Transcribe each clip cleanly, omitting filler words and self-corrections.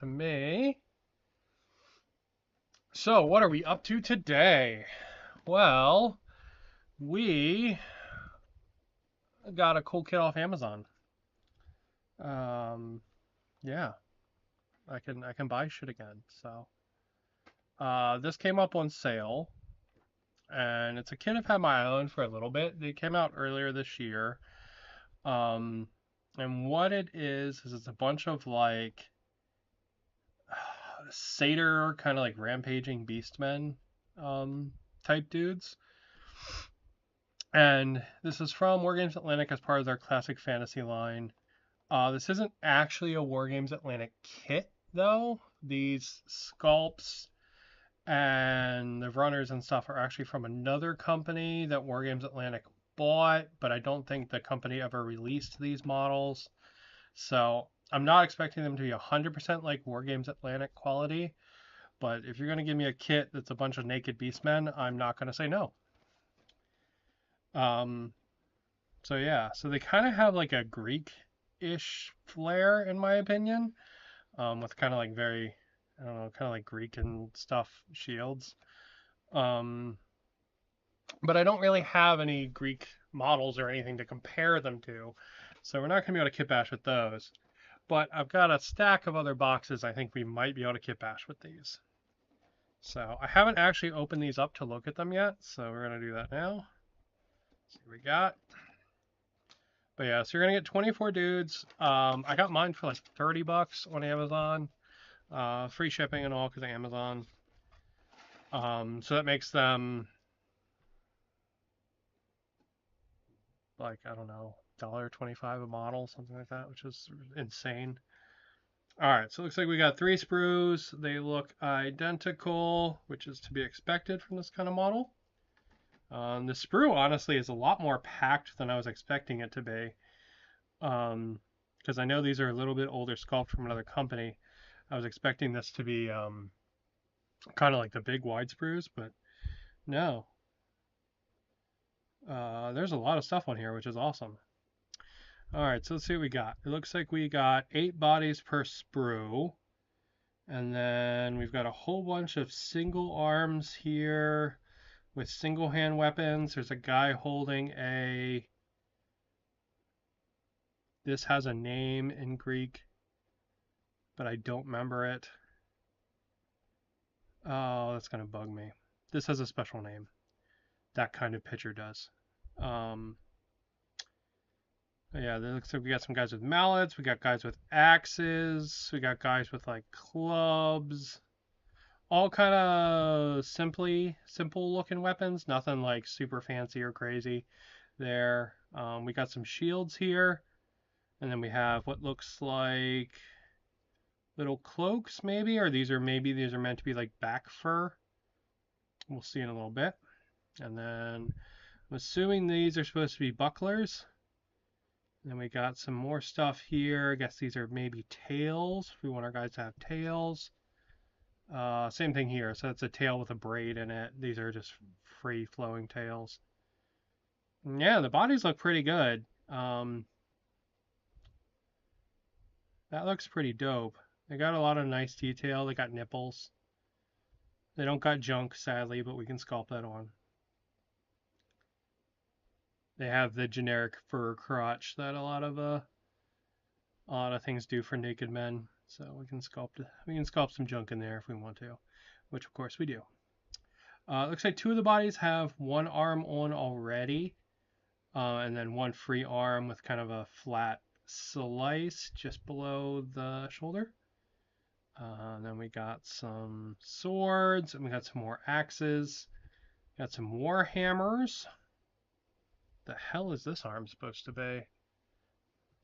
To me. So, what are we up to today? Well, we got a cool kit off Amazon. Um, yeah, I can buy shit again. So, this came up on sale, and it's a kit I've had my own for a little bit. They came out earlier this year. Um, and what it is it's a bunch of like satyr kind of like rampaging beastmen type dudes. And this is from Wargames Atlantic as part of their classic fantasy line. This isn't actually a Wargames Atlantic kit, though. These sculpts and the runners and stuff are actually from another company that Wargames Atlantic bought, but I don't think the company ever released these models. So I'm not expecting them to be 100% like Wargames Atlantic quality, but if you're going to give me a kit that's a bunch of naked beastmen, I'm not going to say no. Um, so yeah, so they kind of have like a Greek-ish flair, in my opinion, with kind of like very, I don't know, kind of like Greek and stuff shields. Um, but I don't really have any Greek models or anything to compare them to, so we're not going to be able to kit bash with those. But I've got a stack of other boxes I think we might be able to kit bash with these. So I haven't actually opened these up to look at them yet, so we're going to do that now. See what we got. But yeah, so you're gonna get 24 dudes. I got mine for like 30 bucks on Amazon. Free shipping and all because of Amazon. So that makes them like, I don't know, $1.25 a model, something like that, which is insane. All right, so it looks like we got 3 sprues. They look identical, which is to be expected from this kind of model. The sprue honestly is a lot more packed than I was expecting it to be. Because I know these are a little bit older sculpt from another company. I was expecting this to be kind of like the big wide sprues, but no. There's a lot of stuff on here, which is awesome. All right, so let's see what we got. It looks like we got 8 bodies per sprue. And then we've got a whole bunch of single arms here with single hand weapons. There's a guy holding a... This has a name in Greek, but I don't remember it. Oh, that's going to bug me. This has a special name. That kind of picture does. Um, yeah, it looks like we got some guys with mallets. We got guys with axes. We got guys with like clubs. All kind of simple looking weapons. Nothing like super fancy or crazy there. We got some shields here. And then we have what looks like little cloaks maybe, or these are meant to be like back fur. We'll see in a little bit. And then I'm assuming these are supposed to be bucklers. Then we got some more stuff here. I guess these are maybe tails. We want our guys to have tails. Same thing here. So it's a tail with a braid in it. These are just free flowing tails. And yeah, the bodies look pretty good. That looks pretty dope. They got a lot of nice detail. They got nipples. They don't got junk, sadly, but we can sculpt that on. They have the generic fur crotch that a lot of things do for naked men. So we can sculpt some junk in there if we want to, which of course we do. Looks like 2 of the bodies have 1 arm on already, and then 1 free arm with kind of a flat slice just below the shoulder. And then we got some swords, and we got some more axes. Got some warhammers. The hell is this arm supposed to be?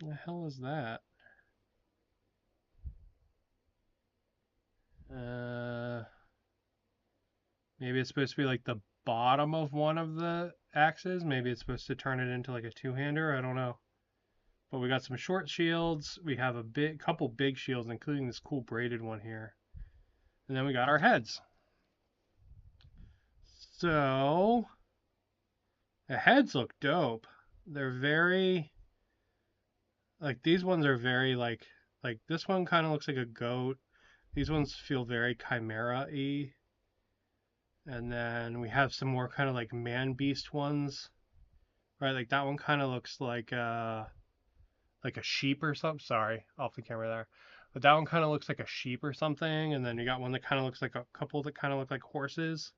The hell is that? Maybe it's supposed to be like the bottom of one of the axes. Maybe it's supposed to turn it into like a two-hander. I don't know. But we got some short shields. We have a couple big shields, including this cool braided one here. And then we got our heads. So the heads look dope. They're very like these ones are very like this one kind of looks like a goat. These ones feel very chimera-y. And then we have some more kind of like man-beast ones. Right, like that one kind of looks like a sheep or something. Sorry, off the camera there. But that one kind of looks like a sheep or something. And then you got one that kind of looks like a couple that kind of look like horses.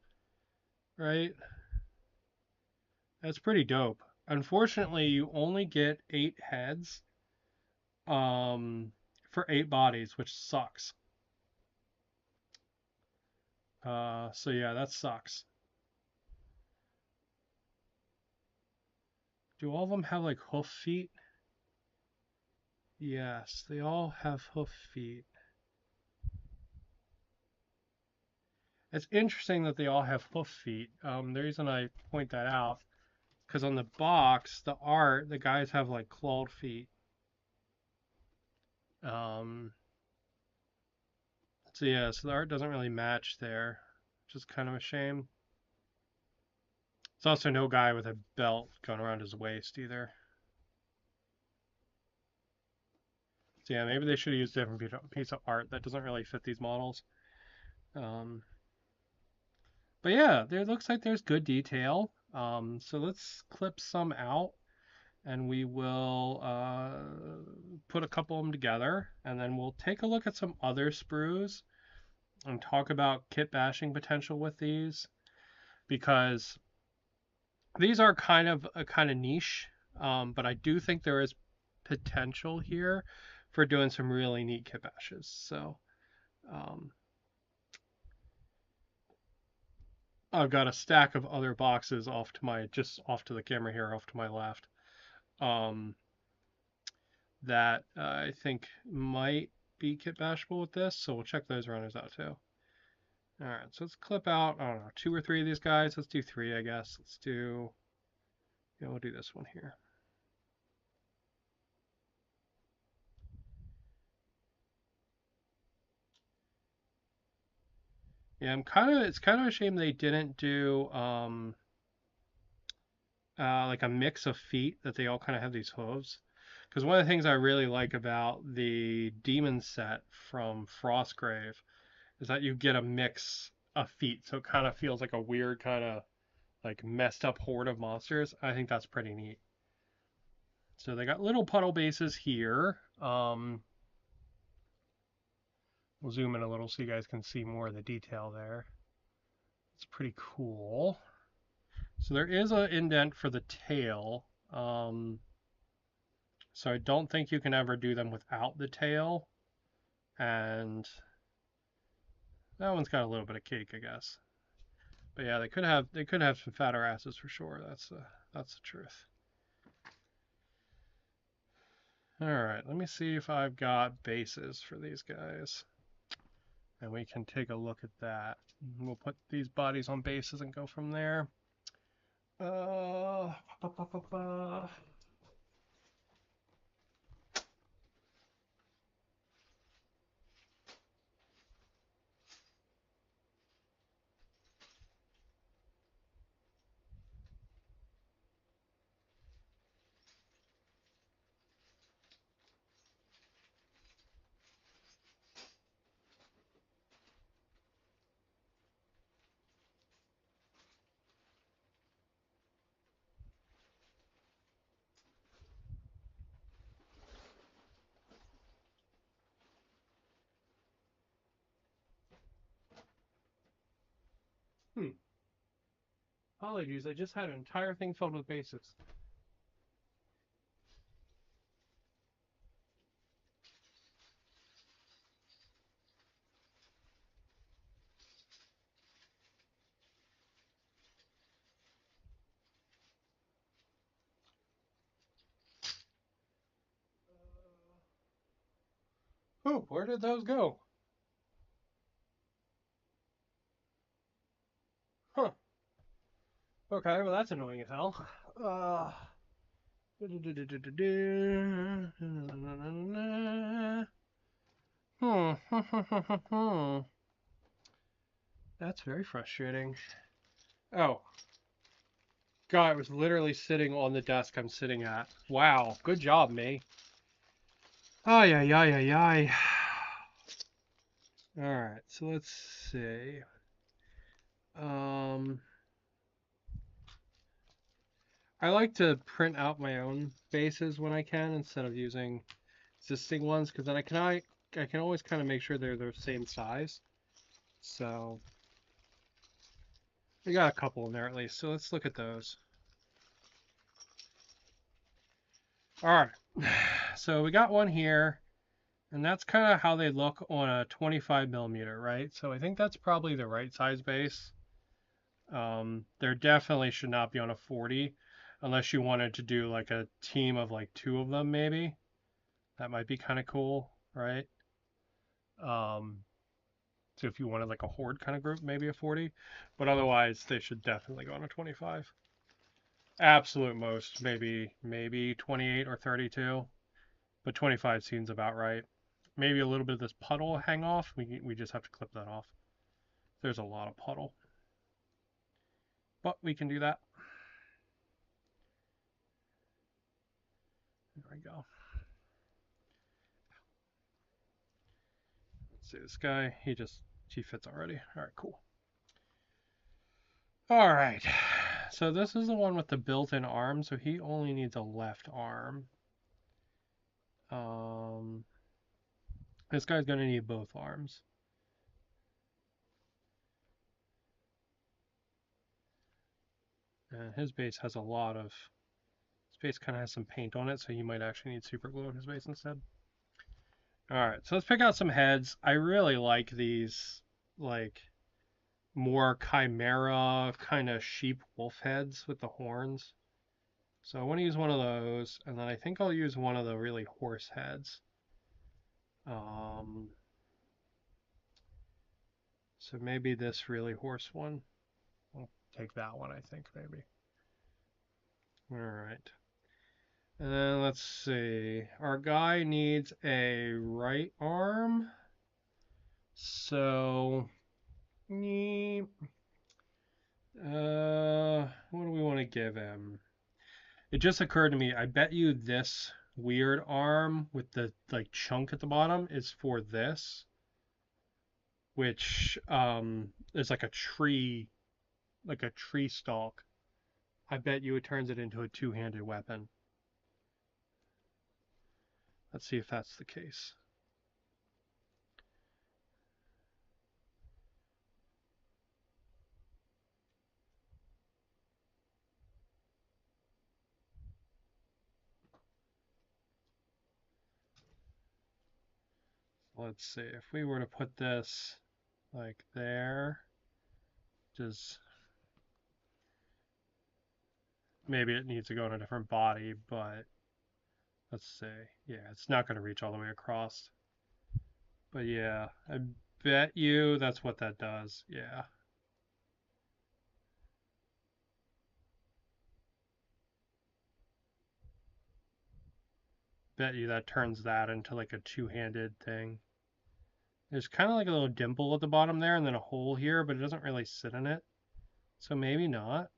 Right? That's pretty dope. Unfortunately, you only get 8 heads for 8 bodies, which sucks. So yeah, that sucks. Do all of them have like hoof feet? Yes, they all have hoof feet. It's interesting that they all have hoof feet. The reason I point that out, because on the box, the art, the guys have like clawed feet. So yeah, so the art doesn't really match there, which is kind of a shame. There's also no guy with a belt going around his waist either. So yeah, maybe they should have used a different piece of art that doesn't really fit these models. But yeah, there looks like there's good detail. So let's clip some out and we will put a couple of them together, and then we'll take a look at some other sprues and talk about kit bashing potential with these, because these are kind of niche, but I do think there is potential here for doing some really neat kit bashes. So I've got a stack of other boxes off to the camera here, off to my left. That I think might be kit bashable with this, so we'll check those runners out too. Alright, so let's clip out, I don't know, 2 or 3 of these guys. Let's do 3, I guess. We'll do this one here. Yeah, it's kind of a shame they didn't do like a mix of feet, that they all kind of have these hooves. Because one of the things I really like about the demon set from Frostgrave is that you get a mix of feet, so it kind of feels like a weird kind of like messed up horde of monsters. I think that's pretty neat. So they got little puddle bases here. We'll zoom in a little so you guys can see more of the detail there. It's pretty cool. So there is an indent for the tail. So I don't think you can ever do them without the tail. And that one's got a little bit of cake, I guess. But yeah, they could have some fatter asses for sure. That's the truth. All right, let me see if I've got bases for these guys, and we can take a look at that. We'll put these bodies on bases and go from there. Apologies, I just had an entire thing filled with bases. Oh, where did those go? Huh. Okay, well that's annoying as hell. That's very frustrating. Oh. God, it was literally sitting on the desk I'm sitting at. Wow, good job, me. Ay, ay, ay, ay, ay. All right, so let's see. Um, I like to print out my own bases when I can instead of using existing ones, because then I can always kind of make sure they're the same size. So we got a couple in there at least. So let's look at those. All right. So we got one here, and that's kind of how they look on a 25 millimeter, right? So I think that's probably the right size base. There definitely should not be on a 40, unless you wanted to do like a team of like two of them, maybe. That might be kind of cool, right? Um, so if you wanted like a horde kind of group, maybe a 40. But otherwise, they should definitely go on a 25. Absolute most, maybe 28 or 32. But 25 seems about right. Maybe a little bit of this puddle hang off. We just have to clip that off. There's a lot of puddle. But we can do that. There we go. Let's see this guy. He fits already. All right, cool. All right. So this is the one with the built-in arm. So he only needs a left arm. This guy's gonna need both arms. And his base has a lot of. His base kind of has some paint on it, so you might actually need super glue on his base instead. Alright, so let's pick out some heads. I really like these, like, more chimera kind of sheep wolf heads with the horns. So I want to use one of those, and then I think I'll use one of the really horse heads. So maybe this really horse one. I'll take that one, I think, maybe. Alright. And then let's see. Our guy needs a right arm. So, what do we want to give him? It just occurred to me, I bet you this weird arm with the like chunk at the bottom is for this, which is like a tree stalk. I bet you it turns it into a two-handed weapon. Let's see if that's the case. Let's see, if we were to put this like there, just maybe it needs to go in a different body, but let's see. Yeah, it's not going to reach all the way across. But yeah, I bet you that's what that does. Yeah. Bet you that turns that into like a two-handed thing. There's kind of like a little dimple at the bottom there and then a hole here, but it doesn't really sit in it. So maybe not.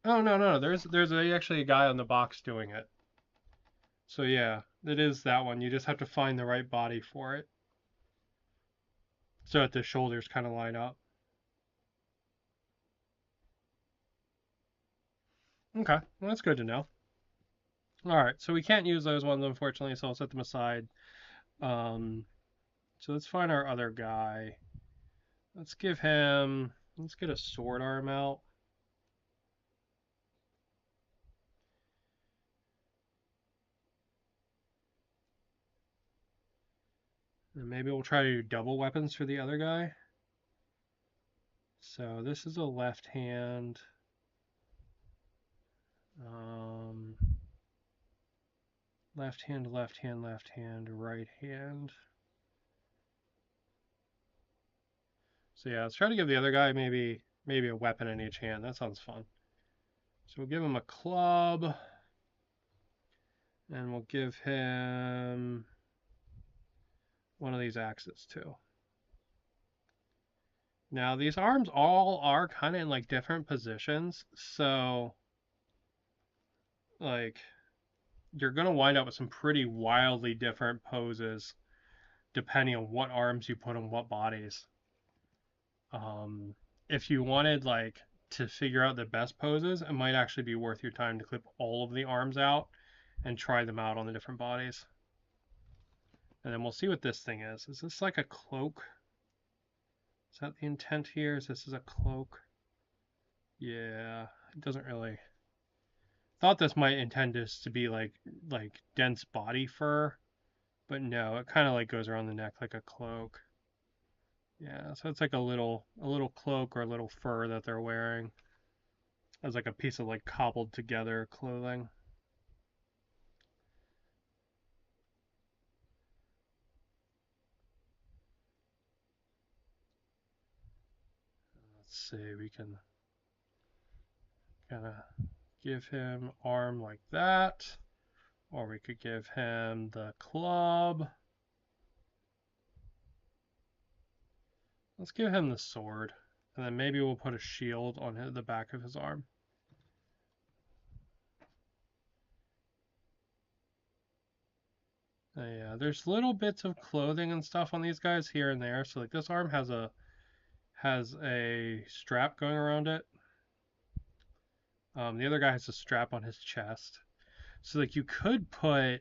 Oh, no. There's actually a guy on the box doing it. So yeah, it is that one. You just have to find the right body for it. So that the shoulders kind of line up. Okay, well, that's good to know. All right, so we can't use those ones, unfortunately, so I'll set them aside. So let's find our other guy. Let's get a sword arm out. And maybe we'll try to do double weapons for the other guy. So this is a left hand. Left hand, left hand, left hand, right hand. So yeah, let's try to give the other guy maybe a weapon in each hand. That sounds fun. So we'll give him a club. And we'll give him one of these axes too. Now these arms all are kind of in like different positions. So like you're going to wind up with some pretty wildly different poses depending on what arms you put on what bodies. Um, if you wanted like to figure out the best poses, it might actually be worth your time to clip all of the arms out and try them out on the different bodies. And then we'll see what this thing is. Is this like a cloak? Is that the intent here? Is this a cloak? Yeah, it doesn't really. Thought this might intend this to be like dense body fur, but no, it kind of like goes around the neck like a cloak. Yeah, so it's like a little cloak or a little fur that they're wearing as like a piece of like cobbled together clothing. Let's see, we can kind of give him arm like that, or we could give him the club. Let's give him the sword, and then maybe we'll put a shield on the back of his arm. Yeah, there's little bits of clothing and stuff on these guys here and there. So like this arm has a strap going around it. The other guy has a strap on his chest. So like you could put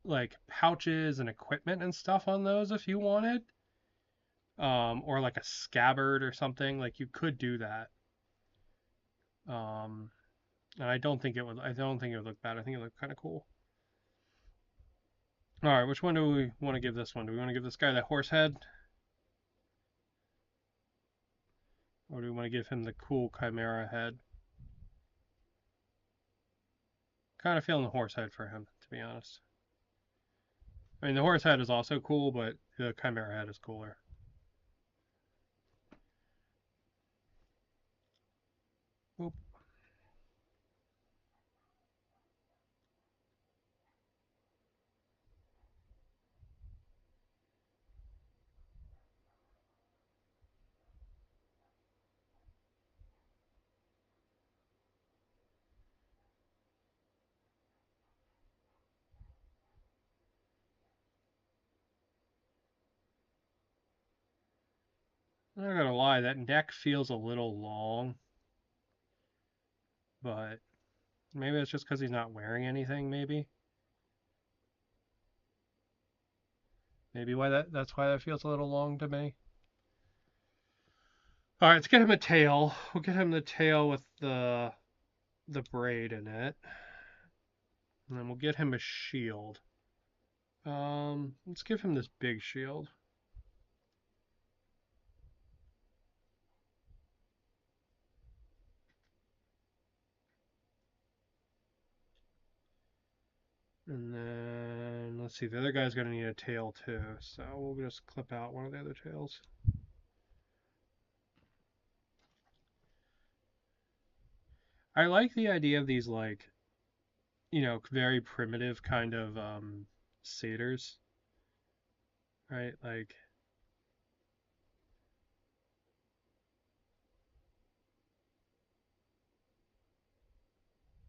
like pouches and equipment and stuff on those if you wanted. Or like a scabbard or something. Like you could do that. And I don't think it would look bad. I think it would look kind of cool. All right, which one do we want to give this one? Do we want to give this guy the horse head? Or do we want to give him the cool chimera head? Kind of feeling the horse head for him, to be honest. I mean, the horse head is also cool, but the chimera head is cooler. Oop. I'm not gonna lie, that neck feels a little long, but maybe it's just because he's not wearing anything. Maybe that's why that feels a little long to me. All right, let's get him a tail. We'll get him the tail with the braid in it, and then we'll get him a shield. Let's give him this big shield. And then, let's see, the other guy's going to need a tail too, so we'll just clip out one of the other tails. I like the idea of these, like, very primitive kind of satyrs, right? Like,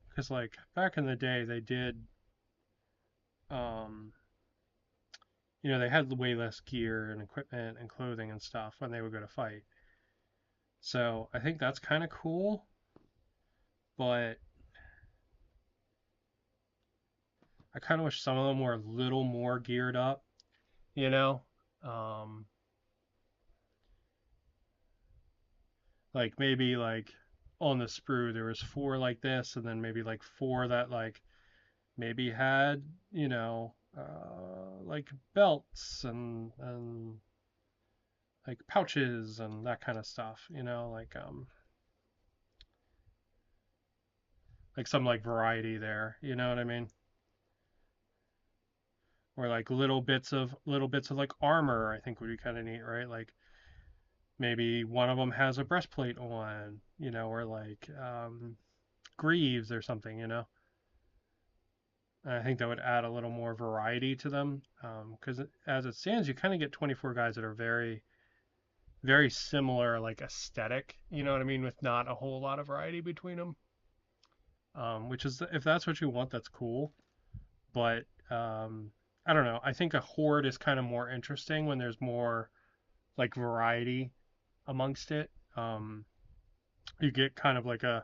because, like, back in the day, they did, um, they had way less gear and equipment and clothing and stuff when they would go to fight. So I think that's kind of cool, but I kind of wish some of them were a little more geared up, you know? Um, like maybe like on the sprue there was 4 like this, and then maybe like 4 that like maybe had, like belts and like pouches and that kind of stuff, like some like variety there, you know what I mean? Or like little bits of like armor, I think would be kind of neat, right? Like maybe one of them has a breastplate on, or like greaves or something. I think that would add a little more variety to them, because as it stands, you kind of get 24 guys that are very, very similar, like aesthetic. You know what I mean? With not a whole lot of variety between them. Which is, if that's what you want, that's cool. But I don't know. I think a horde is kind of more interesting when there's more like variety amongst it. You get kind of like a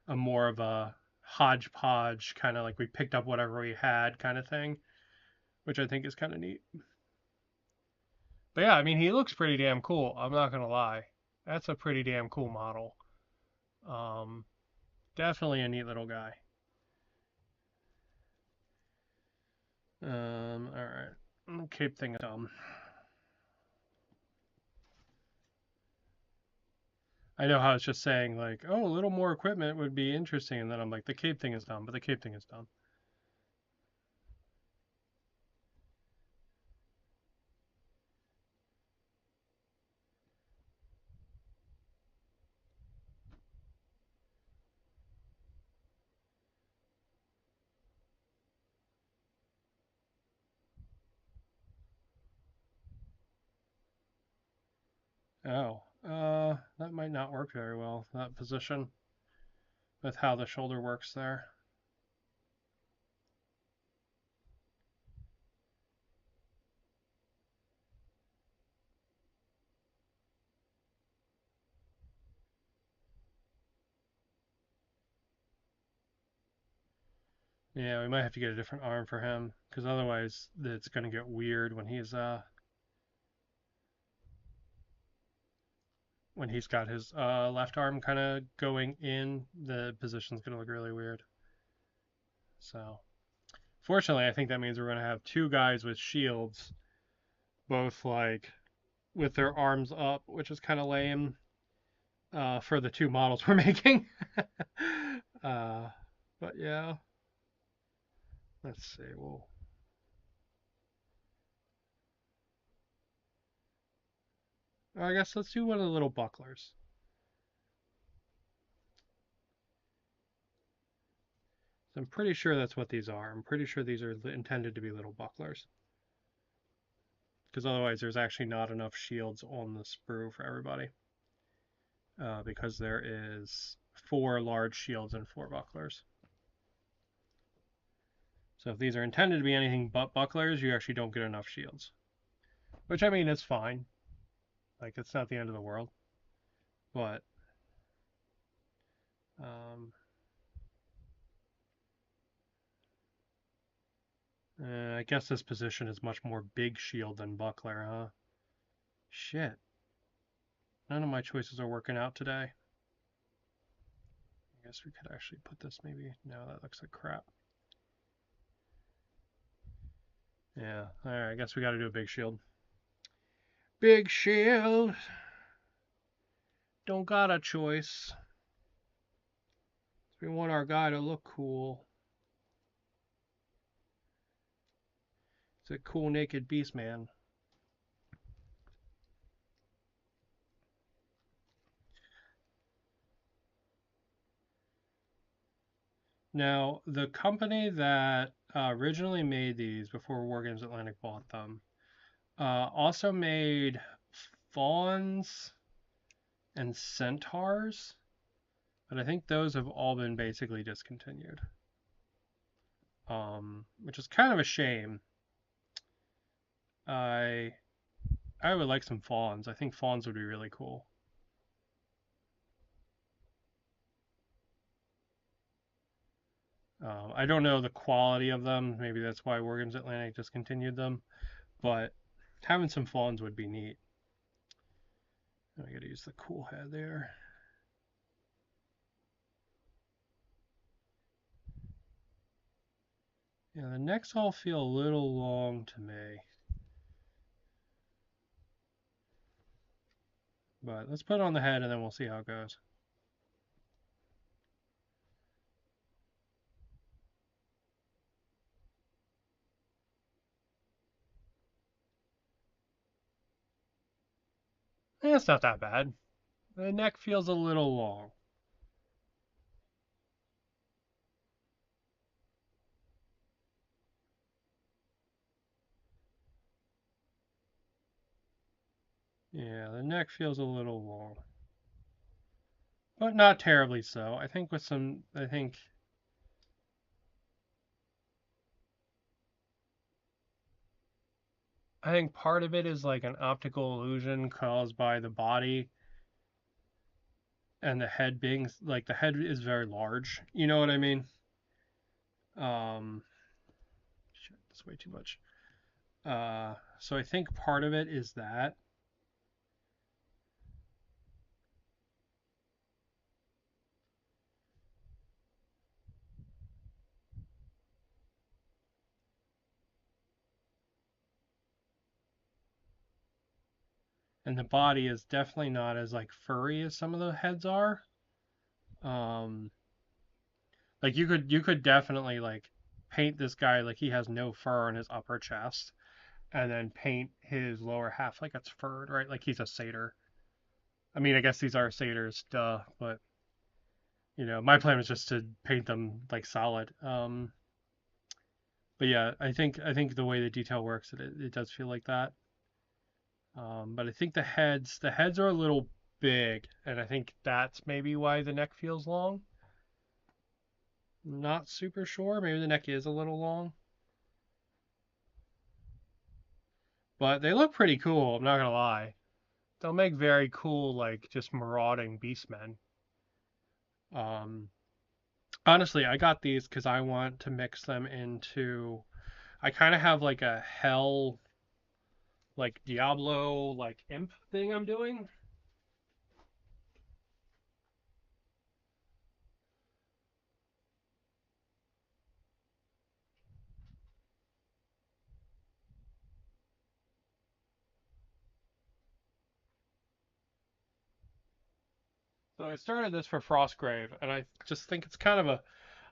more of a hodgepodge, kind of like we picked up whatever we had kind of thing, which I think is kind of neat. But yeah, I mean, he looks pretty damn cool. I'm not gonna lie. That's a pretty damn cool model. Um, Definitely a neat little guy. All right. Cape thing is dumb. I know how it's just saying like, oh, a little more equipment would be interesting, and then I'm like, the cape thing is dumb, but the cape thing is dumb. Oh, that might not work very well, that position, with how the shoulder works there. Yeah, we might have to get a different arm for him, because otherwise it's going to get weird when he's got his left arm kind of going in, the position's going to look really weird. So, fortunately, I think that means we're going to have two guys with shields, both like with their arms up, which is kind of lame for the two models we're making. uh, but yeah, let's see. Well, I guess let's do one of the little bucklers. So I'm pretty sure that's what these are. I'm pretty sure these are intended to be little bucklers. Because otherwise there's actually not enough shields on the sprue for everybody. Because there is 4 large shields and 4 bucklers. So if these are intended to be anything but bucklers, you actually don't get enough shields. Which, I mean, it's fine. Like, it's not the end of the world. But, um, I guess this position is much more big shield than buckler, huh? Shit. None of my choices are working out today. I guess we could actually put this maybe. No, that looks like crap. Yeah, alright, I guess we gotta do a big shield. Big shield! Don't got a choice. We want our guy to look cool. It's a cool naked beast man. Now, the company that originally made these before Wargames Atlantic bought them also made fawns and centaurs, but I think those have all been basically discontinued, which is kind of a shame. I I would like some fawns. I think fawns would be really cool. I don't know the quality of them. Maybe that's why Wargames Atlantic discontinued them. But having some fawns would be neat. I gotta use the cool head there. Yeah, the necks all feel a little long to me. But let's put it on the head and then we'll see how it goes. It's not that bad. The neck feels a little long. Yeah, the neck feels a little long. But not terribly so. I think with some, I think part of it is like an optical illusion caused by the body and the head being like the head is very large. You know what I mean? Shit, that's way too much. So I think part of it is that. And the body is definitely not as like furry as some of the heads are. Um, like you could definitely like paint this guy like he has no fur on his upper chest, and then paint his lower half like it's furred, right? Like he's a satyr. I mean, I guess these are satyrs, duh. But my plan was just to paint them like solid. But yeah, I think the way the detail works, it does feel like that. But I think the heads are a little big, and I think that's maybe why the neck feels long. Not super sure. Maybe the neck is a little long, but they look pretty cool. I'm not gonna lie. They'll make very cool, like just marauding beastmen. Um, Honestly, I got these because I want to mix them into. I kind of have like a hell, like Diablo, like imp thing I'm doing. So I started this for Frostgrave, and I just think it's kind of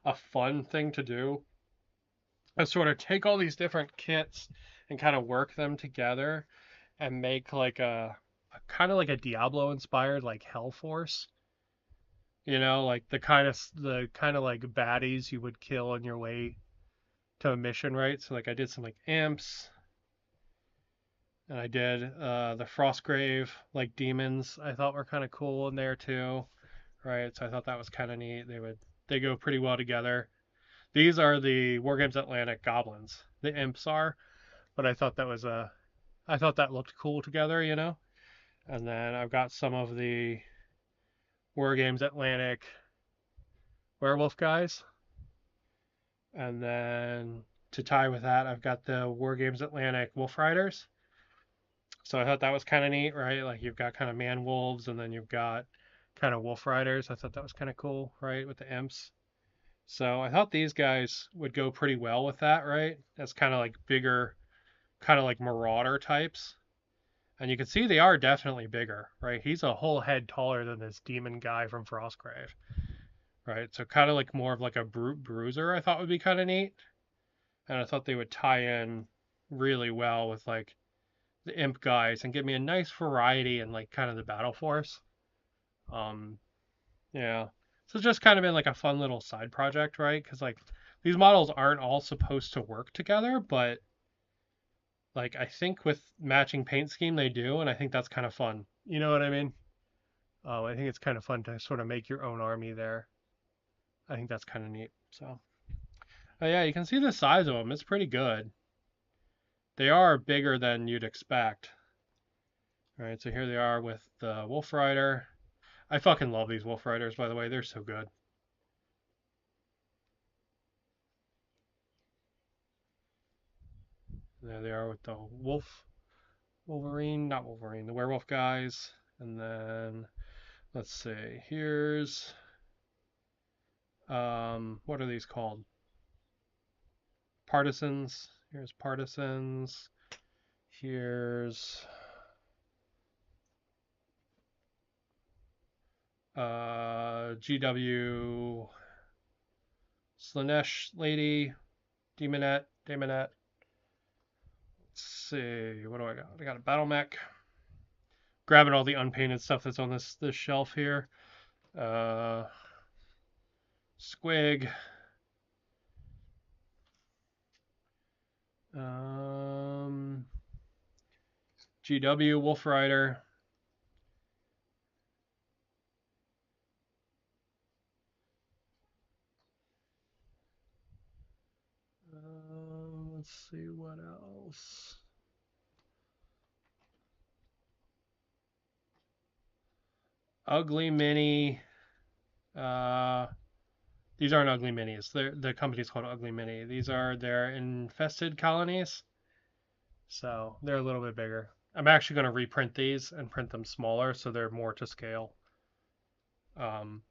a fun thing to do. I sort of take all these different kits and kind of work them together and make like a kind of like a Diablo inspired like Hell Force. Like the kind of like baddies you would kill on your way to a mission, right? So like I did some like imps, and I did the Frostgrave like demons. I thought were kind of cool in there too, right? So I thought that was kind of neat. They go pretty well together. These are the Wargames Atlantic goblins. The imps are, but I thought that looked cool together. And then I've got some of the Wargames Atlantic werewolf guys, and then to tie with that, I've got the Wargames Atlantic Wolf Riders. So I thought that was kind of neat, right? Like you've got kind of man wolves, and then you've got kind of wolf riders. I thought that was kind of cool, right, with the imps. So I thought these guys would go pretty well with that, right? That's kind of like bigger, kind of like marauder types. And you can see they are definitely bigger, right? He's a whole head taller than this demon guy from Frostgrave, right? So kind of like more of like a brute bruiser, I thought would be kind of neat. And I thought they would tie in really well with like the imp guys and give me a nice variety in like kind of the battle force. Um, yeah. So it's just kind of been like a fun little side project, right? Because like these models aren't all supposed to work together, but like I think with matching paint scheme they do, and I think that's kind of fun. You know what I mean? I think it's kind of fun to sort of make your own army there. I think that's kind of neat. So, yeah, you can see the size of them. It's pretty good. They are bigger than you'd expect. All right, so here they are with the Wolf Rider. I fucking love these Wolf Riders, by the way. They're so good. There they are with the not Wolverine, the werewolf guys. And then let's see, here's what are these called? Partisans. Here's partisans. Here's GW Slanesh lady, Demonette. Let's see, what do I got? I got a battle mech. Grabbing all the unpainted stuff that's on this shelf here. Uh, Squig. Um, GW Wolf Rider. Let's see what else. Ugly Mini. These aren't Ugly Minis. The company's called Ugly Mini. These are their infested colonies. So they're a little bit bigger. I'm actually going to reprint these and print them smaller so they're more to scale.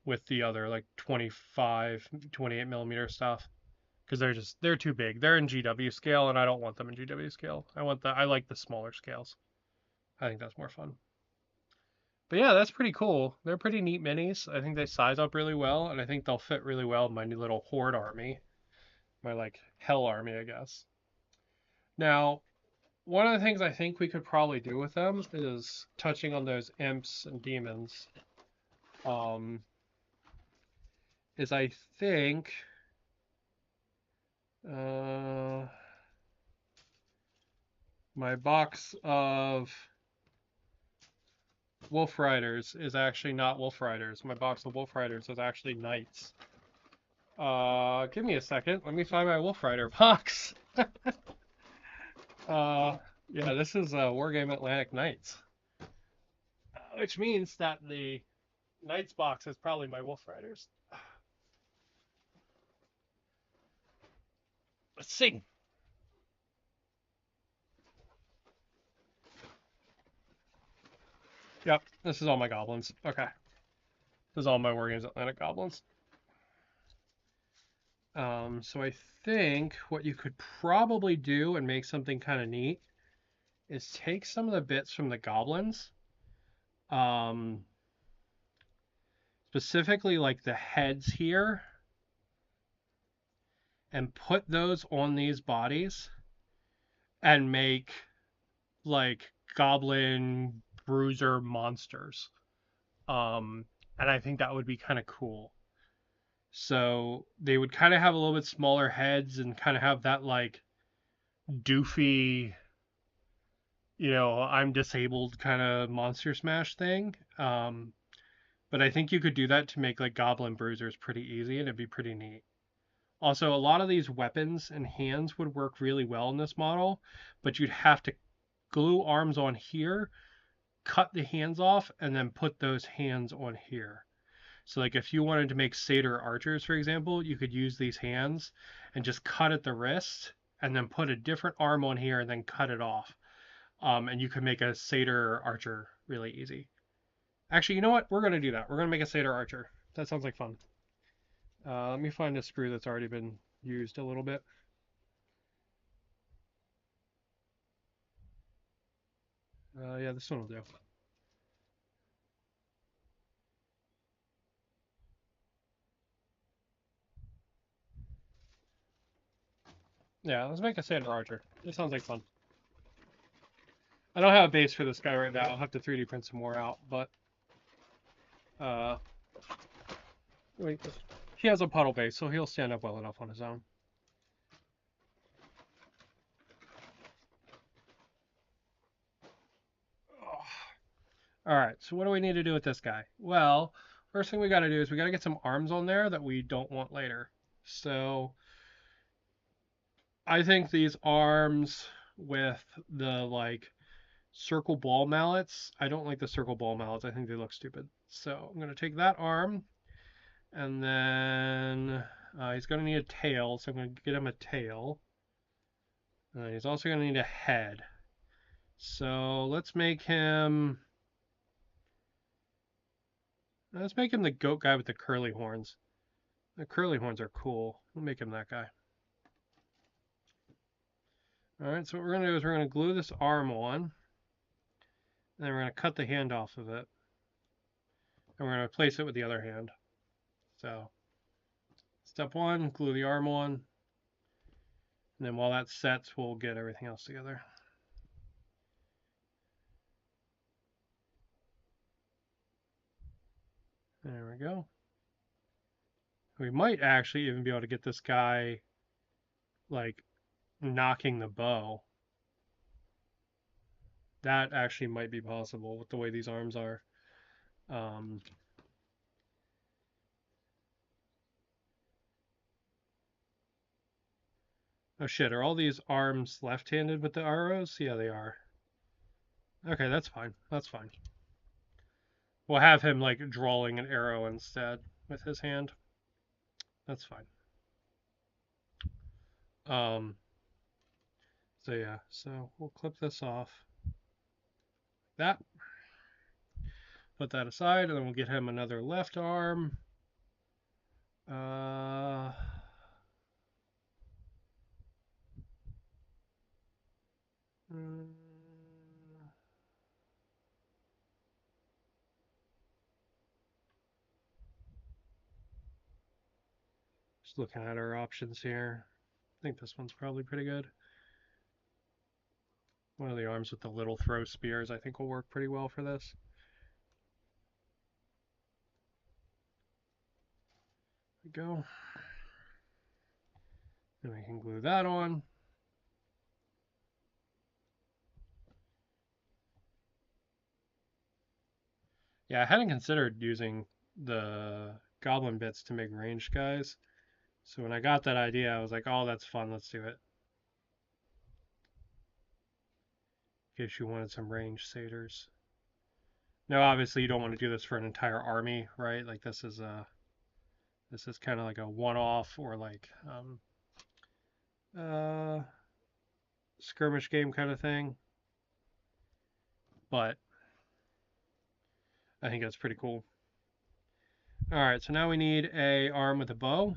With the other like 25, 28 millimeter stuff. Because they're too big. They're in GW scale, and I don't want them in GW scale. I like the smaller scales. I think that's more fun. But yeah, that's pretty cool. They're pretty neat minis. I think they size up really well, and I think they'll fit really well in my new little horde army. My like hell army, I guess. Now, one of the things I think we could probably do with them is touching on those imps and demons. Is I think my box of Wolf Riders is actually not Wolf Riders. My box of Wolf Riders is actually Knights. Give me a second. Let me find my Wolf Rider box. Yeah, this is Wargame Atlantic Knights. Which means that the Knights box is probably my Wolf Riders. Let's see. Yep, this is all my goblins. Okay. This is all my Wargames Atlantic goblins. So I think what you could probably do and make something kind of neat is take some of the bits from the goblins, specifically like the heads here, and put those on these bodies and make like goblin bruiser monsters. And I think that would be kind of cool. So they would kind of have a little bit smaller heads and kind of have that like doofy, I'm disabled kind of monster smash thing. But I think you could do that to make like goblin bruisers pretty easy and it'd be pretty neat. Also, a lot of these weapons and hands would work really well in this model, but you'd have to glue arms on here, cut the hands off, and then put those hands on here. So like if you wanted to make satyr archers, for example, you could use these hands and just cut at the wrist and then put a different arm on here and then cut it off. And you could make a satyr archer really easy. Actually, you know what? We're going to do that. We're going to make a satyr archer. That sounds like fun. Let me find a screw that's already been used a little bit. Yeah, this one will do. Yeah, let's make a satyr archer. This sounds like fun. I don't have a base for this guy right now. I'll have to 3D print some more out, but wait, he has a puddle base, so he'll stand up well enough on his own. All right, so what do we need to do with this guy? Well, first thing we got to do is we got to get some arms on there that we don't want later. So I think these arms with the like circle ball mallets, I don't like the circle ball mallets. I think they look stupid. So I'm going to take that arm and then he's going to need a tail. So I'm going to get him a tail. He's also going to need a head. So let's make him the goat guy with the curly horns. The curly horns are cool. We'll make him that guy. Alright, so what we're going to do is we're going to glue this arm on. And then we're going to cut the hand off of it. And we're going to replace it with the other hand. So, step one, glue the arm on. And then while that sets, we'll get everything else together. There we go. We might actually even be able to get this guy, like, knocking the bow. That actually might be possible with the way these arms are. Oh shit, are all these arms left-handed with the arrows? Yeah, they are. Okay, that's fine. That's fine. We'll have him like drawing an arrow instead with his hand. That's fine. So yeah, so we'll clip this off. That. Put that aside, and then we'll get him another left arm. Just looking at our options here. I think this one's probably pretty good. One of the arms with the little throw spears I think will work pretty well for this. There we go. Then we can glue that on. Yeah, I hadn't considered using the goblin bits to make ranged guys. So when I got that idea, I was like, oh, that's fun, let's do it. In case you wanted some ranged satyrs. Now, obviously, you don't want to do this for an entire army, right? Like this is kind of like a one-off or like skirmish game kind of thing. But I think that's pretty cool. All right, so now we need a arm with a bow.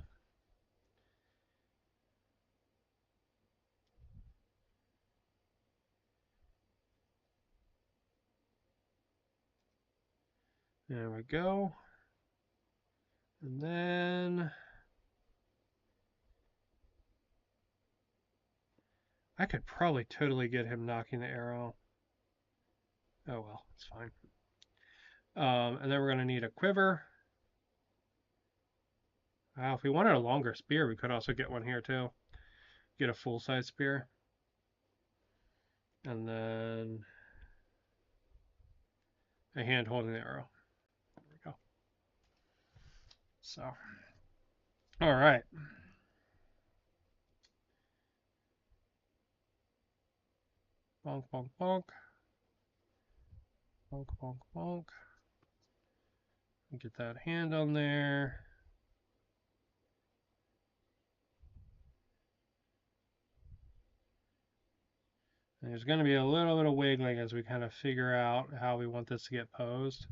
There we go. And then I could probably totally get him knocking the arrow. Oh well, it's fine. And then we're going to need a quiver. Wow, if we wanted a longer spear, we could also get one here too. Get a full-size spear. And then a hand holding the arrow. There we go. So, all right. Bonk, bonk, bonk. Bonk, bonk, bonk. Get that hand on there. And there's going to be a little bit of wiggling as we kind of figure out how we want this to get posed.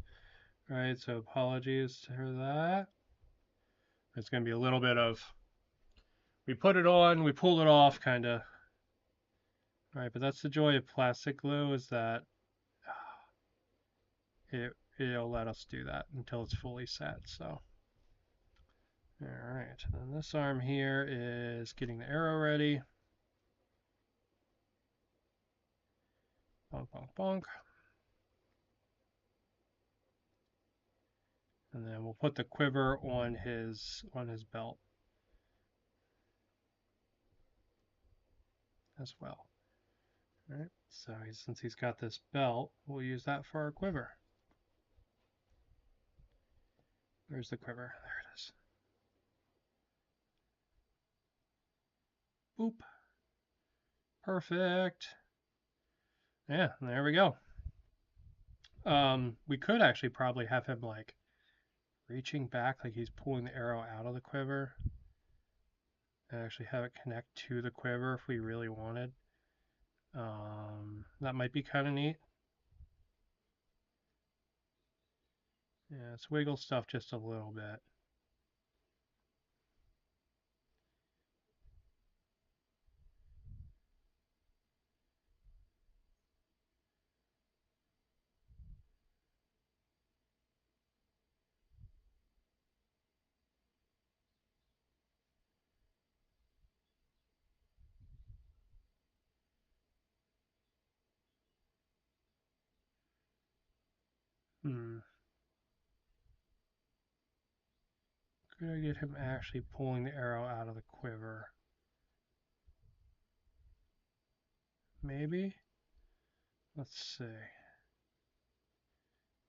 All right, so apologies for that. It's going to be a little bit of, we put it on, we pull it off, kind of. All right, but that's the joy of plastic glue, is that it'll let us do that until it's fully set. So, all right, and this arm here is getting the arrow ready. Bonk, bonk, bonk. And then we'll put the quiver on his belt as well. All right, so since he's got this belt, we'll use that for our quiver. Where's the quiver? There it is. Boop. Perfect. Yeah, there we go. We could actually probably have him like reaching back, like he's pulling the arrow out of the quiver, and actually have it connect to the quiver if we really wanted. That might be kind of neat. Yeah, let's wiggle stuff just a little bit. Could I get him actually pulling the arrow out of the quiver? Maybe? Let's see.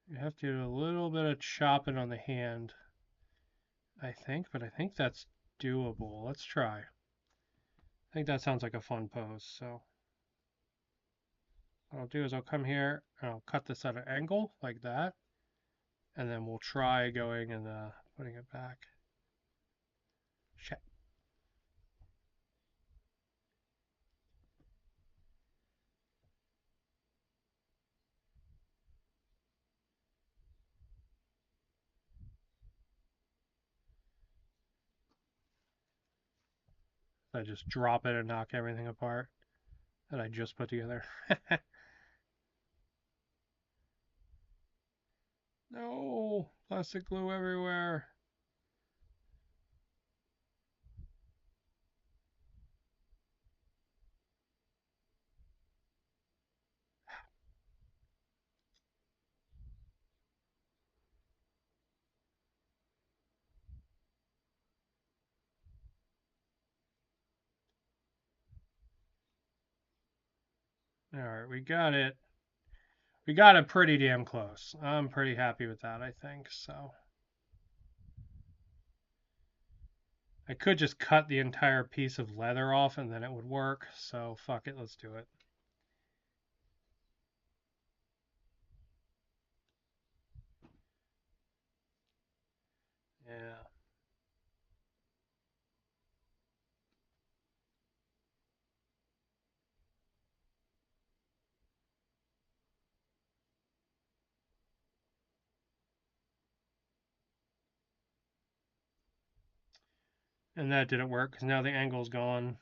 You have to do a little bit of chopping on the hand, I think, but I think that's doable. Let's try. I think that sounds like a fun pose, so what I'll do is I'll come here and I'll cut this at an angle like that. And then we'll try going and putting it back. Shit. I just drop it and knock everything apart that I just put together. No, plastic glue everywhere. All right, we got it. We got it pretty damn close. I'm pretty happy with that, I think. So I could just cut the entire piece of leather off and then it would work. So fuck it, let's do it. Yeah. And that didn't work because now the angle's gone.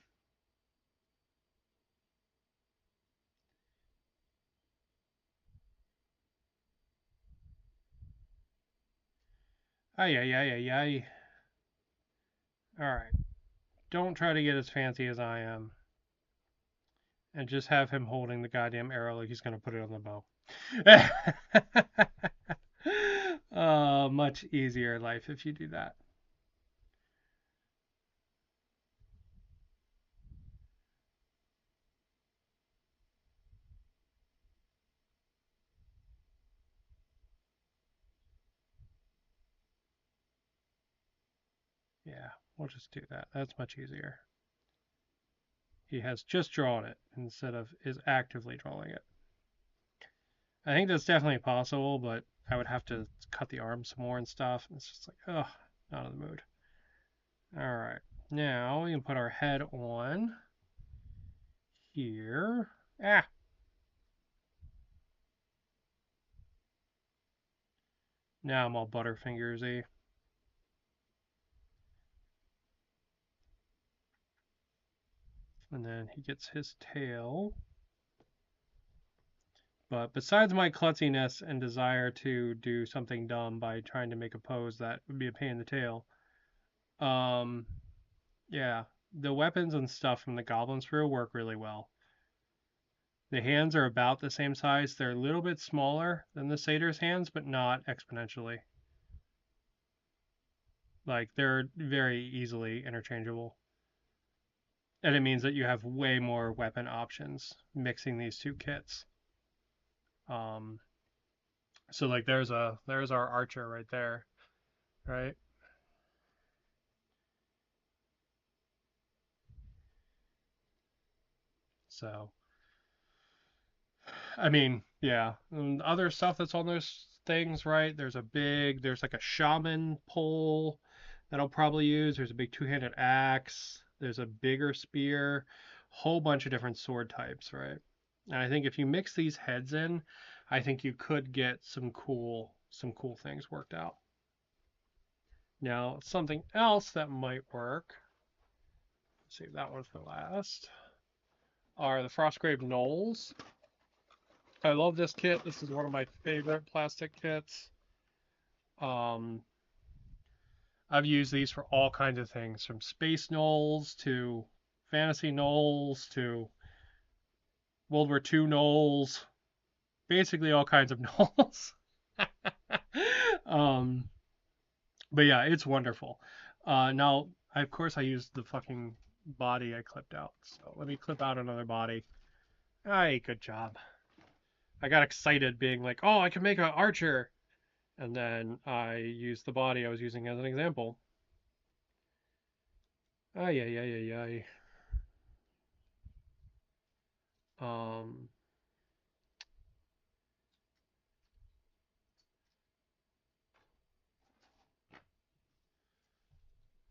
Ay, ay, ay, ay, ay. Alright. Don't try to get as fancy as I am. And just have him holding the goddamn arrow like he's going to put it on the bow. Much easier life if you do that. Yeah, we'll just do that. That's much easier. He has just drawn it instead of is actively drawing it. I think that's definitely possible, but I would have to cut the arm some more and stuff. And it's just like, oh, not in the mood. All right, now we can put our head on here. Ah. Now I'm all butterfingersy. And then he gets his tail. But besides my klutziness and desire to do something dumb by trying to make a pose that would be a pain in the tail, yeah, the weapons and stuff from the goblin sprue work really well. The hands are about the same size. They're a little bit smaller than the satyr's hands, but not exponentially. Like, they're very easily interchangeable. And it means that you have way more weapon options mixing these two kits. So like there's our archer right there, right? So I mean, yeah. And other stuff that's on those things, right? There's like a shaman pole that I'll probably use. There's a big two-handed axe. There's a bigger spear. Whole bunch of different sword types, right? And I think if you mix these heads in, I think you could get some cool things worked out. Now, something else that might work, save that one for last, are the Frostgrave Knolls. I love this kit. This is one of my favorite plastic kits. Um, I've used these for all kinds of things, from space gnolls to fantasy gnolls to World War II gnolls, basically all kinds of gnolls. um, but yeah, it's wonderful. Now, of course, I used the fucking body I clipped out. So let me clip out another body. Aye, good job. I got excited being like, oh, I can make an archer. And then I used the body I was using as an example. Ay, ay, ay, ay, ay.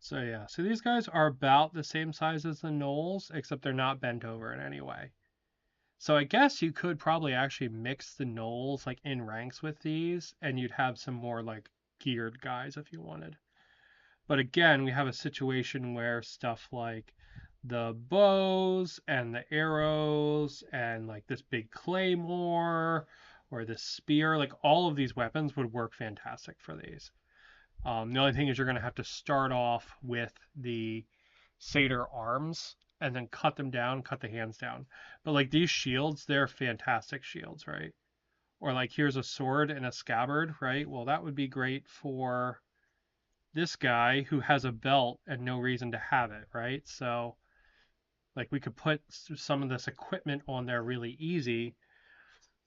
So yeah, so these guys are about the same size as the gnolls, except they're not bent over in any way. So I guess you could probably actually mix the gnolls like in ranks with these, and you'd have some more like geared guys if you wanted. But again, we have a situation where stuff like the bows and the arrows and like this big claymore or this spear, like all of these weapons would work fantastic for these. The only thing is you're going to have to start off with the satyr arms and then cut them down, cut the hands down. But like these shields, they're fantastic shields, right? Or like here's a sword and a scabbard, right? Well, that would be great for this guy who has a belt and no reason to have it, right? So like we could put some of this equipment on there really easy,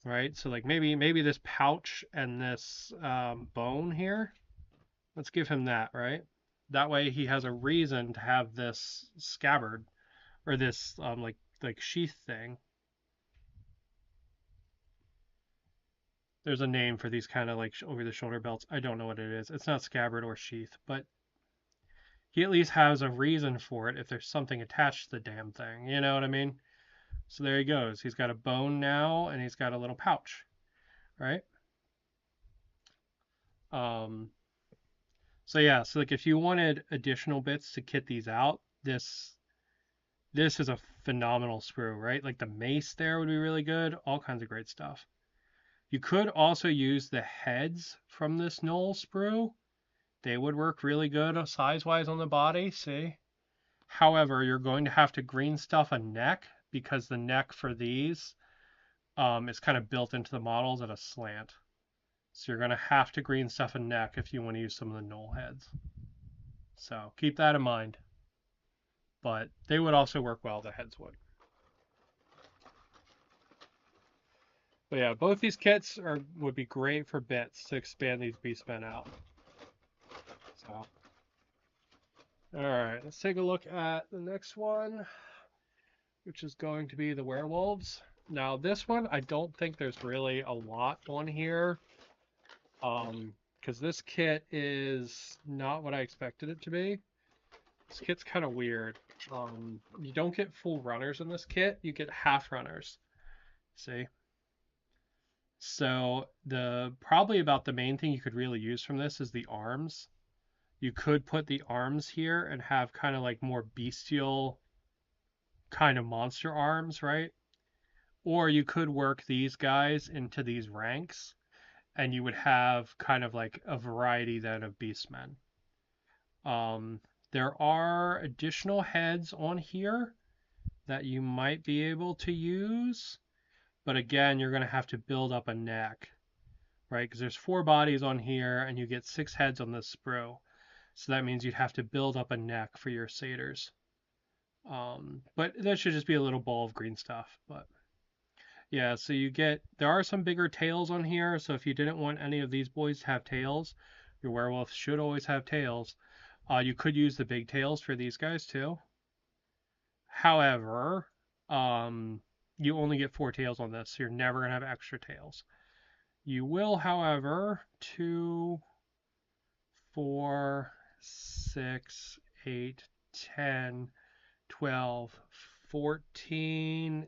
right? So like maybe this pouch and this bone here, let's give him that, right? That way he has a reason to have this scabbard or this like sheath thing. There's a name for these kind of like over the shoulder belts. I don't know what it is. It's not scabbard or sheath, but he at least has a reason for it if there's something attached to the damn thing. You know what I mean? So there he goes. He's got a bone now, and he's got a little pouch, right? Um, so yeah, so like if you wanted additional bits to kit these out, this is a phenomenal sprue, right? Like the mace there would be really good. All kinds of great stuff. You could also use the heads from this gnoll sprue. They would work really good size-wise on the body, see? However, you're going to have to green stuff a neck because the neck for these is kind of built into the models at a slant. So you're going to have to green stuff a neck if you want to use some of the gnoll heads. So keep that in mind. But they would also work well, the heads would. But yeah, both these kits would be great for bits to expand these beastmen out. So, all right, let's take a look at the next one, which is going to be the werewolves. Now, this one, I don't think there's really a lot on here, because this kit is not what I expected it to be. This kit's kind of weird. You don't get full runners in this kit, you get half runners. See? So probably about the main thing you could really use from this is the arms. You could put the arms here and have kind of like more bestial kind of monster arms, right? Or you could work these guys into these ranks and you would have kind of like a variety then of beastmen. There are additional heads on here that you might be able to use. But again, you're going to have to build up a neck, right? Because there's 4 bodies on here, and you get 6 heads on this sprue. So that means you'd have to build up a neck for your satyrs. But that should just be a little ball of green stuff. But yeah, so there are some bigger tails on here. So if you didn't want any of these boys to have tails, your werewolf should always have tails. You could use the big tails for these guys too. However, you only get 4 tails on this, so you're never going to have extra tails. You will, however, 2, 4, 6, 8, 10, 12, 14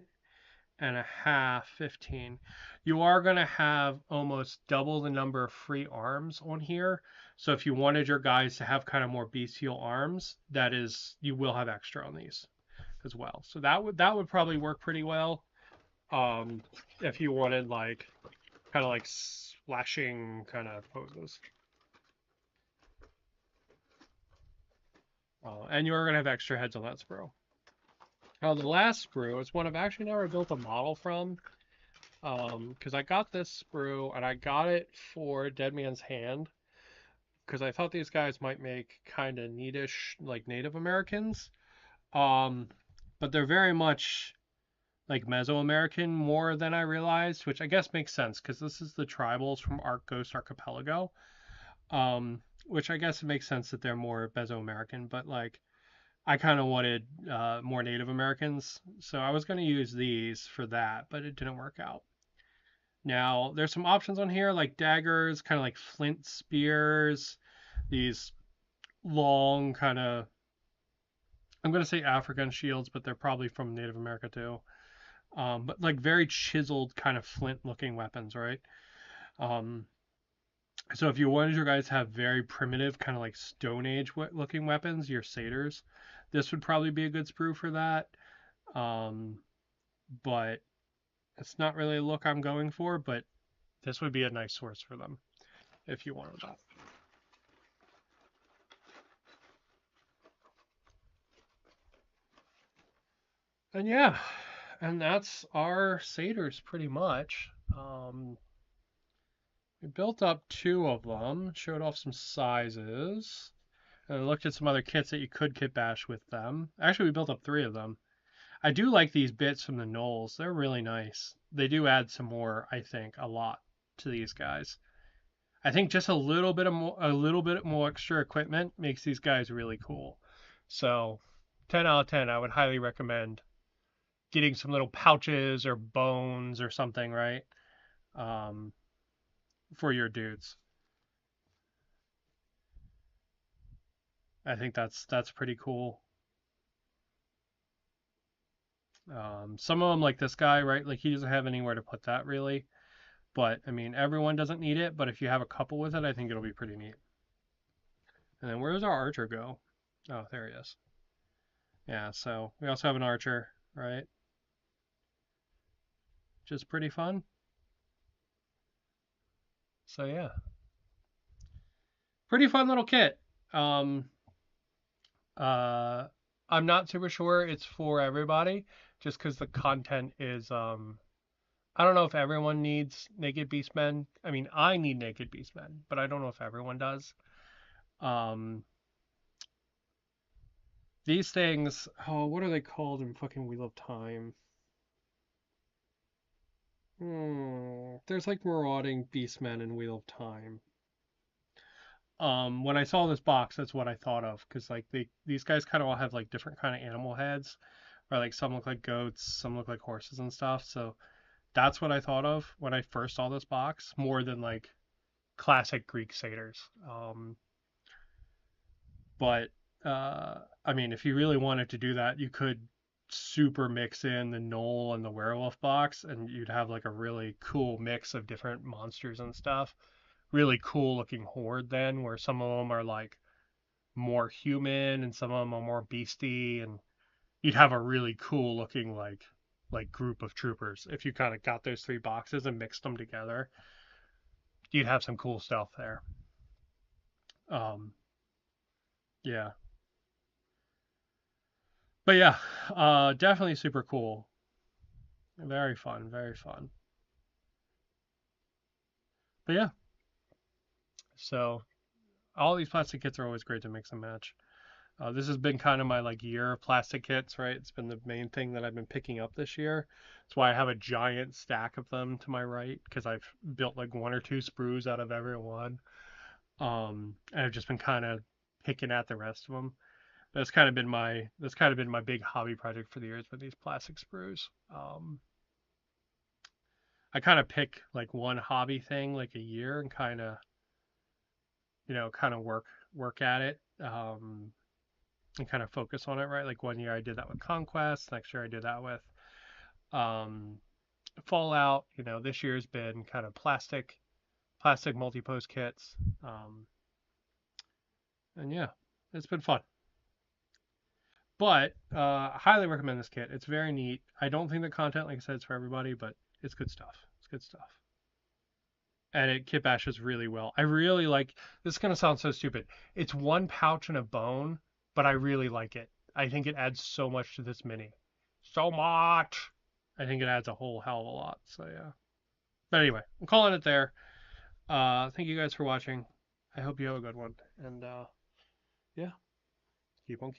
and a half, 15. You are going to have almost double the number of free arms on here. So if you wanted your guys to have kind of more bestial arms, you will have extra on these as well. So that would probably work pretty well. If you wanted like kind of like slashing kind of poses. And you are going to have extra heads on that sprue. Now the last sprue is one I've actually never built a model from, because I got this sprue and I got it for Dead Man's Hand because I thought these guys might make kind of neatish like Native Americans. But they're very much like Mesoamerican more than I realized, which I guess makes sense because this is the tribals from Ghost Archipelago, which I guess it makes sense that they're more Mesoamerican, but like I kind of wanted more Native Americans, so I was going to use these for that, but it didn't work out. Now, there's some options on here like daggers, kind of like flint spears, these long kind of, I'm gonna say African shields, but they're probably from Native America too. But like very chiseled kind of flint looking weapons, right? Um, so if you wanted your guys to have very primitive kind of like Stone Age looking weapons, your satyrs, this would probably be a good sprue for that. Um, but it's not really a look I'm going for, but this would be a nice source for them if you wanted that. And yeah, and that's our satyrs pretty much. We built up 2 of them, showed off some sizes, and I looked at some other kits that you could kit bash with them. Actually, we built up 3 of them. I do like these bits from the gnolls. They're really nice. They do add some more, I think, a lot to these guys. I think just a little bit more extra equipment makes these guys really cool. So, 10 out of 10, I would highly recommend getting some little pouches or bones or something, right? Um, for your dudes. I think that's pretty cool. Some of them, like this guy, right? Like he doesn't have anywhere to put that really. But I mean, everyone doesn't need it. But if you have a couple with it, I think it'll be pretty neat. And then where does our archer go? Oh, there he is. Yeah. So we also have an archer, right? Which is pretty fun. So yeah, pretty fun little kit. Um, uh, I'm not super sure it's for everybody, just because the content is I don't know if everyone needs naked beastmen. I mean, I need naked beastmen, but I don't know if everyone does. Um, these things, oh, what are they called in fucking Wheel of Time? There's like marauding beastmen in Wheel of Time. When I saw this box, that's what I thought of, because like these guys kind of all have like different kind of animal heads, or like some look like goats, some look like horses and stuff. So that's what I thought of when I first saw this box, more than like classic Greek satyrs. But I mean, if you really wanted to do that, you could super mix in the gnoll and the werewolf box, and you'd have like a really cool mix of different monsters and stuff. Really cool looking horde then, where some of them are like more human and some of them are more beastie, and you'd have a really cool looking like group of troopers if you kind of got those 3 boxes and mixed them together. You'd have some cool stuff there. Um, yeah, but yeah, definitely super cool. Very fun, very fun. But yeah, so all these plastic kits are always great to mix and match. This has been kind of my like year of plastic kits, right? It's been the main thing that I've been picking up this year. That's why I have a giant stack of them to my right, because I've built like 1 or 2 sprues out of every one. And I've just been kind of picking at the rest of them. That's kind of been my big hobby project for the years with these plastic sprues. I kind of pick like one hobby thing like a year and kind of kind of work at it, and kind of focus on it, right? Like one year I did that with Conquest, next year I did that with um, Fallout. This year's been kind of plastic multi-post kits, and yeah, it's been fun. But highly recommend this kit. It's very neat. I don't think the content, like I said, is for everybody, but it's good stuff. It's good stuff. And it kit bashes really well. I really like. This is gonna sound so stupid. It's 1 pouch and a bone, but I really like it. I think it adds so much to this mini. So much. I think it adds a whole hell of a lot. So yeah. But anyway, I'm calling it there. Thank you guys for watching. I hope you have a good one. And yeah, keep on keeping.